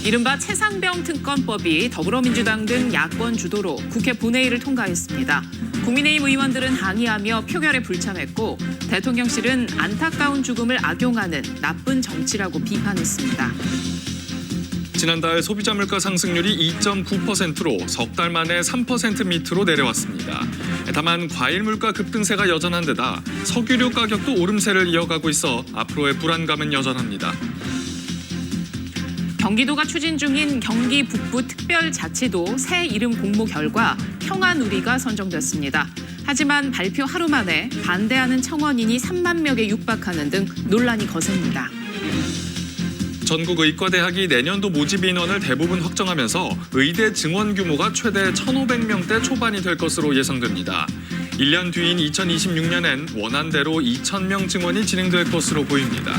이른바 최상병 특검법이 더불어민주당 등 야권 주도로 국회 본회의를 통과했습니다. 국민의힘 의원들은 항의하며 표결에 불참했고 대통령실은 안타까운 죽음을 악용하는 나쁜 정치라고 비판했습니다. 지난달 소비자 물가 상승률이 2.9%로 석 달 만에 3% 밑으로 내려왔습니다. 다만 과일 물가 급등세가 여전한 데다 석유류 가격도 오름세를 이어가고 있어 앞으로의 불안감은 여전합니다. 경기도가 추진 중인 경기 북부 특별자치도 새 이름 공모 결과 평화누리가 선정됐습니다. 하지만 발표 하루 만에 반대하는 청원인이 3만 명에 육박하는 등 논란이 거셉니다. 전국 의과대학이 내년도 모집 인원을 대부분 확정하면서 의대 증원 규모가 최대 1,500명대 초반이 될 것으로 예상됩니다. 1년 뒤인 2026년엔 원안대로 2,000명 증원이 진행될 것으로 보입니다.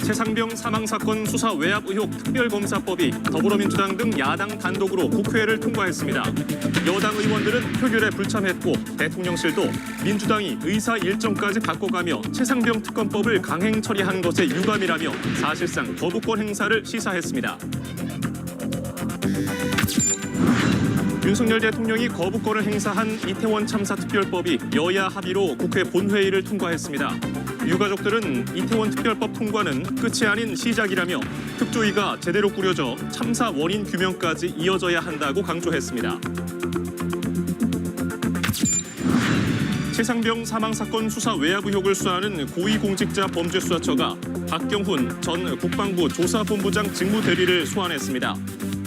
최상병 사망사건 수사 외압 의혹 특별검사법이 더불어민주당 등 야당 단독으로 국회를 통과했습니다. 여당 의원들은 표결에 불참했고 대통령실도 민주당이 의사 일정까지 바꿔가며 최상병 특검법을 강행 처리한 것에 유감이라며 사실상 거부권 행사를 시사했습니다. 윤석열 대통령이 거부권을 행사한 이태원 참사 특별법이 여야 합의로 국회 본회의를 통과했습니다. 유가족들은 이태원 특별법 통과는 끝이 아닌 시작이라며 특조위가 제대로 꾸려져 참사 원인 규명까지 이어져야 한다고 강조했습니다. 최상병 사망사건 수사 외압 의혹을 수사하는 고위공직자 범죄수사처가 박경훈 전 국방부 조사본부장 직무대리를 소환했습니다.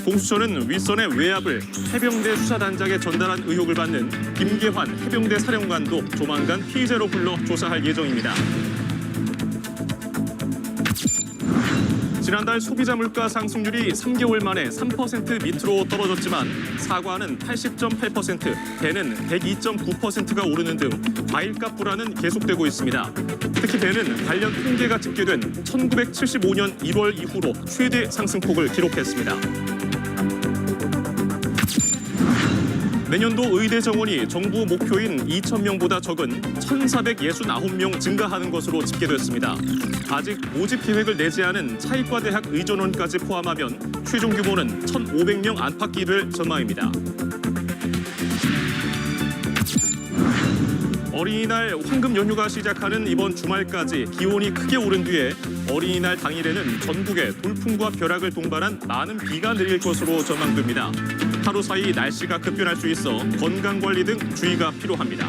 공수처는 윗선의 외압을 해병대 수사단장에 전달한 의혹을 받는 김계환 해병대 사령관도 조만간 피의자로 불러 조사할 예정입니다. 지난달 소비자 물가 상승률이 3개월 만에 3% 밑으로 떨어졌지만 사과는 80.8%, 배는 102.9%가 오르는 등 과일값 불안은 계속되고 있습니다. 특히 배는 관련 통계가 집계된 1975년 1월 이후로 최대 상승폭을 기록했습니다. 내년도 의대 정원이 정부 목표인 2,000명보다 적은 1,469명 증가하는 것으로 집계됐습니다. 아직 모집 계획을 내지 않은 차의과대학 의전원까지 포함하면 최종 규모는 1,500명 안팎기를 전망입니다. 어린이날 황금 연휴가 시작하는 이번 주말까지 기온이 크게 오른 뒤에 어린이날 당일에는 전국에 돌풍과 벼락을 동반한 많은 비가 내릴 것으로 전망됩니다. 하루 사이 날씨가 급변할 수 있어 건강관리 등 주의가 필요합니다.